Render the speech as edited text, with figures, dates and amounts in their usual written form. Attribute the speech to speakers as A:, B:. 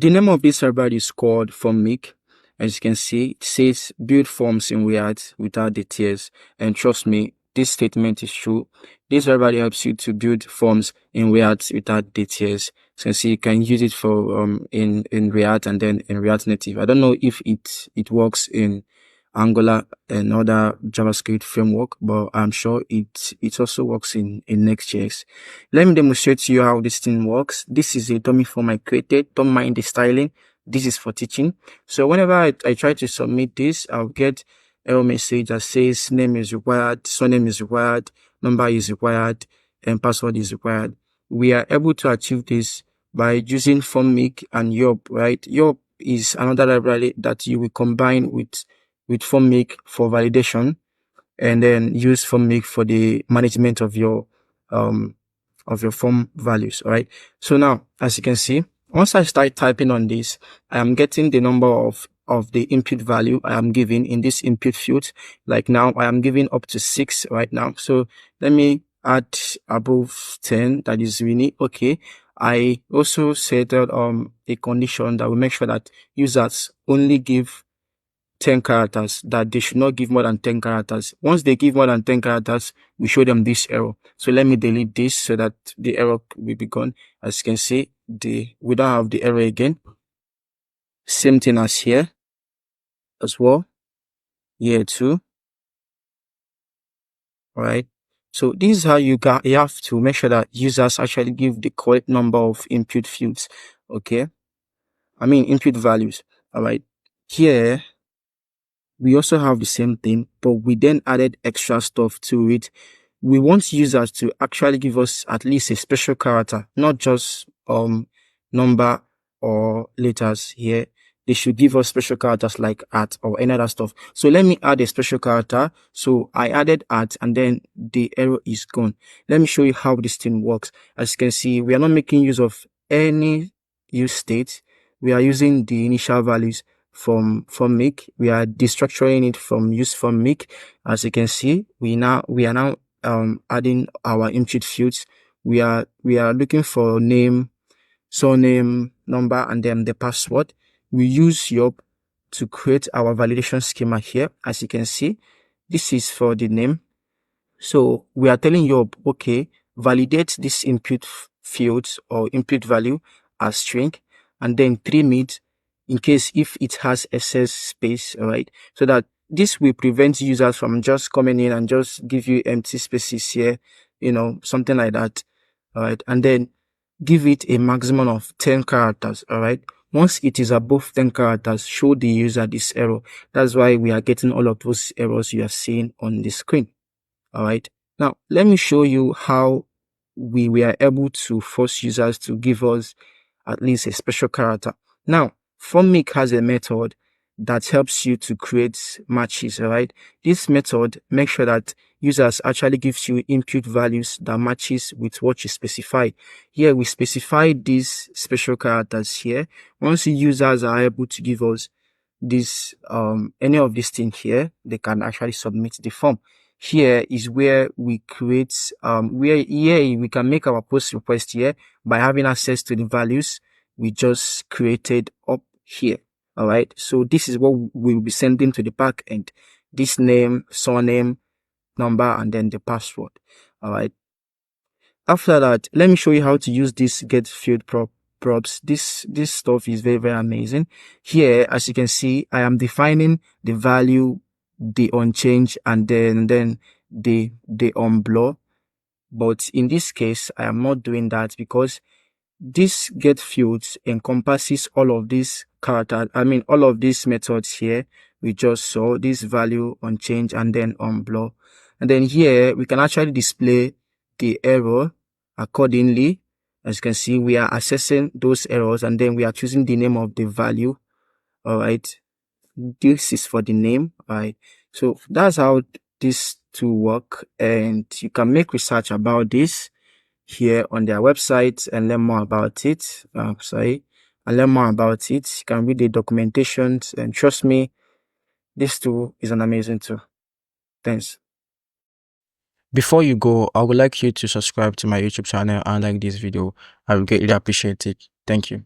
A: The name of this library is called Formik. As you can see, it says build forms in React without the tiers. And trust me, this statement is true. This library helps you to build forms in React without the tiers. So you can see you can use it for in React and then in React Native. I don't know if it works in Angular and other JavaScript framework, but I'm sure it also works in Next.js. Let me demonstrate to you how this thing works. This is a dummy form I created. Don't mind the styling. This is for teaching. So whenever I try to submit this, I'll get error message that says name is required, surname is required, number is required, and password is required. We are able to achieve this by using Formik and Yup, right? Yup is another library that you will combine with Formik for validation, and then use Formik for the management of your form values. All right. So now, as you can see, once I start typing on this, I am getting the number of the input value I am giving in this input field. Like now, I am giving up to 6 right now. So let me add above 10. That is really okay. I also set a condition that will make sure that users only give 10 characters, that they should not give more than 10 characters. Once they give more than 10 characters, we show them this error. So let me delete this so that the error will be gone. As you can see, we don't have the error again. Same thing as here as well. Here too. All right. So this is how you have to make sure that users actually give the correct number of input fields. Okay. I mean input values. All right. Here, we also have the same thing, but we then added extra stuff to it. We want users to actually give us at least a special character, not just number or letters here. They should give us special characters like @ or any other stuff. So let me add a special character. So I added @ and then the error is gone. Let me show you how this thing works. As you can see, we are not making use of any use state. We are using the initial values from Formik. We are destructuring it from use Formik. As you can see, we are now adding our input fields. We are looking for name, surname, number, and then the password. We use Yup to create our validation schema here. As you can see, this is for the name. So we are telling Yup, okay, validate this input fields or input value as string, and then trim it in case if it has excess space. All right, so that this will prevent users from just coming in and just give you empty spaces here, something like that. All right, and then give it a maximum of 10 characters. All right, once it is above 10 characters, show the user this error. That's why we are getting all of those errors you are seeing on the screen. All right, now let me show you how we were able to force users to give us at least a special character. Now, Formik has a method that helps you to create matches. All right, this method makes sure that users actually gives you input values that matches with what you specify. Here we specify these special characters here. Once the users are able to give us this any of these things here, they can actually submit the form. Here is where we create we can make our post request here by having access to the values we just created up here. All right, so this is what we will be sending to the back end: this name, surname, number, and then the password. All right, after that, let me show you how to use this get field props. This stuff is very, very amazing. Here, as you can see, I am defining the value, the unchanged, and then the unblur. But in this case, I am not doing that because this get fields encompasses all of these characters. I mean, all of these methods here we just saw: this value, unchanged, and then unblur. And then here we can actually display the error accordingly. As you can see, we are assessing those errors and then we are choosing the name of the value. All right, this is for the name. All right, so that's how this two work, and you can make research about this here on their website and learn more about it. And learn more about it. You can read the documentation, and trust me, this tool is an amazing tool. Thanks. Before you go, I would like you to subscribe to my YouTube channel and like this video. I would greatly appreciate it. Thank you.